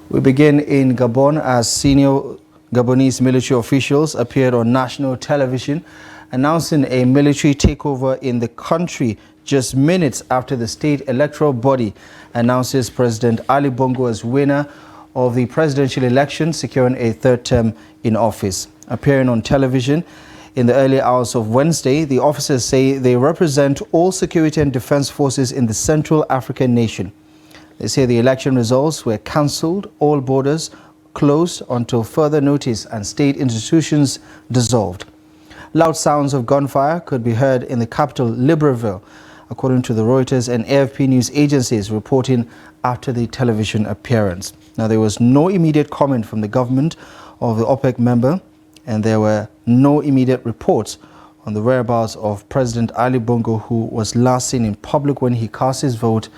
We begin in Gabon as senior Gabonese military officials appeared on national television announcing a military takeover in the country just minutes after the state electoral body announces President Ali Bongo as winner of the presidential election, securing a third term in office. Appearing on television in the early hours of Wednesday, the officers say they represent all security and defense forces in the Central African nation. They say the election results were cancelled, all borders closed until further notice, and state institutions dissolved. Loud sounds of gunfire could be heard in the capital, Libreville, according to the Reuters and AFP news agencies reporting after the television appearance. Now, there was no immediate comment from the government of the OPEC member, and there were no immediate reports on the whereabouts of President Ali Bongo, who was last seen in public when he cast his vote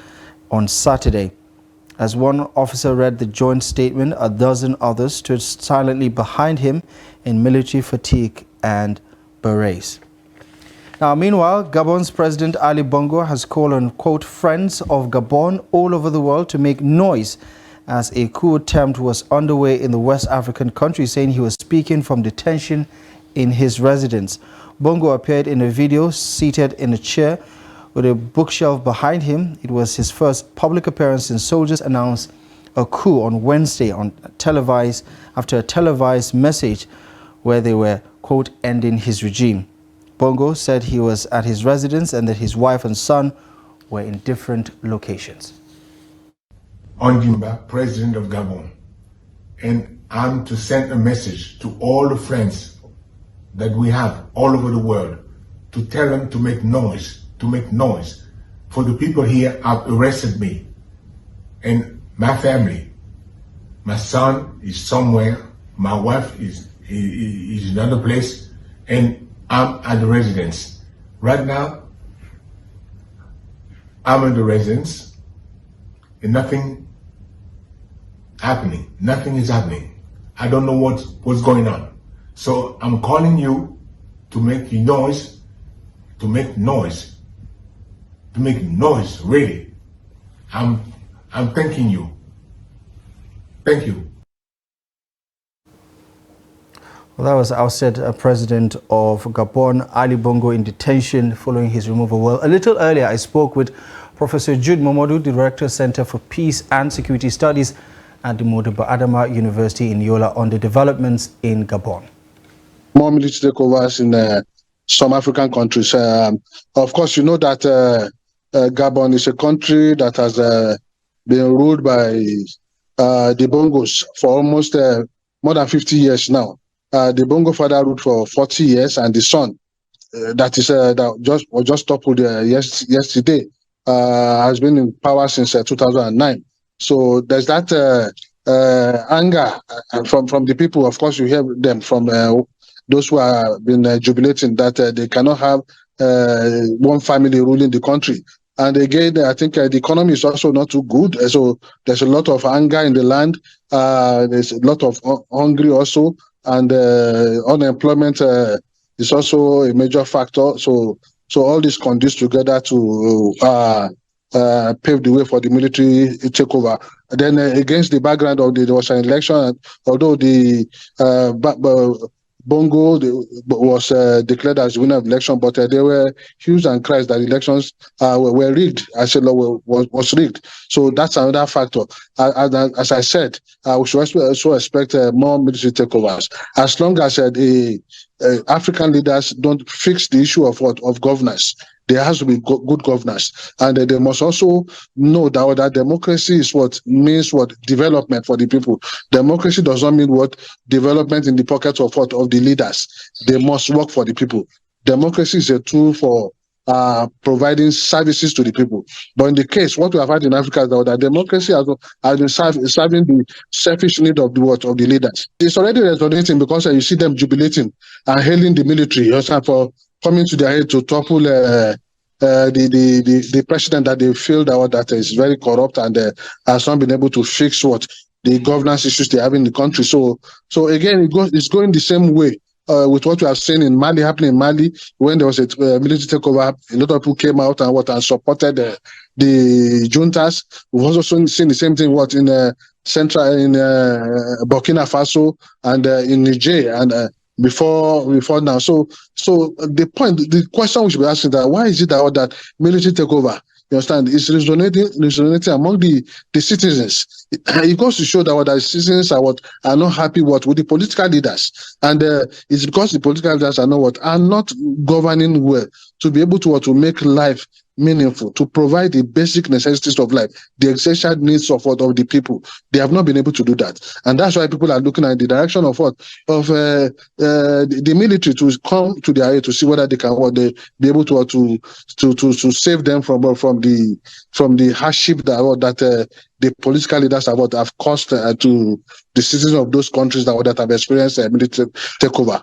on Saturday. As one officer read the joint statement, a dozen others stood silently behind him in military fatigue and berets. Now, meanwhile, Gabon's President Ali Bongo has called on, quote, friends of Gabon all over the world to make noise as a coup attempt was underway in the West African country, saying he was speaking from detention in his residence. Bongo appeared in a video seated in a chair with a bookshelf behind him. It was his first public appearance since soldiers announced a coup on Wednesday after a televised message where they were, quote, ending his regime. Bongo said he was at his residence and that his wife and son were in different locations. Ondimba, President of Gabon, and I'm to send a message to all the friends that we have all over the world to tell them to make noise, for the people here have arrested me and my family. My son is somewhere, my wife is in another place, and I'm at the residence. Right now, I'm in the residence and nothing is happening. I don't know what's going on. So I'm calling you to make noise, really. I'm thanking you. Thank you. Well, that was ousted President of Gabon, Ali Bongo, in detention following his removal. Well, a little earlier, I spoke with Professor Jude Momodu, Director, Center for Peace and Security Studies at the Modibo Adama University in Yola, on the developments in Gabon. More military takeovers in some African countries. Of course, you know that Gabon is a country that has been ruled by the Bongos for almost more than 50 years now. The Bongo father ruled for 40 years, and the son, that was just toppled yesterday, has been in power since 2009. So there's that anger from the people. Of course, you hear them from those who have been jubilating that they cannot have one family ruling the country. And again, I think the economy is also not too good. So there's a lot of anger in the land. There's a lot of hungry also. And unemployment is also a major factor. So all this conduces together to pave the way for the military takeover. Then against the background of there was an election, although the Bongo was declared as winner of the election, but there were hues and cries that elections were rigged. I said was rigged. So that's another factor. As I said, we should also expect more military takeovers. As long as the African leaders don't fix the issue of governance, there has to be good governance, and they must also know that democracy is what development for the people. Democracy does not mean development in the pockets of the leaders. They must work for the people. Democracy is a tool for providing services to the people. But in the case, what we have had in Africa is that democracy has been serving the selfish need of the leaders. It's already resonating because you see them jubilating and hailing the military for coming to their head to topple the president that they feel that is very corrupt and has not been able to fix the governance issues they have in the country. So again, it's going the same way with what we have seen in Mali, happening in Mali, when there was a military takeover. A lot of people came out and supported the juntas. We've also seen the same thing in Burkina Faso and in Niger and before now. So the question we should be asking that why is it that military takeover? You understand? It's resonating among the citizens. It goes to show that the citizens are not happy with the political leaders, and it's because the political leaders are not governing well to be able to make life meaningful, to provide the basic necessities of life, the essential needs of the people. They have not been able to do that, and that's why people are looking at the direction of the military to come to their aid to see whether they can be able to save them from the hardship that the political leaders have caused to the citizens of those countries that have experienced military takeover.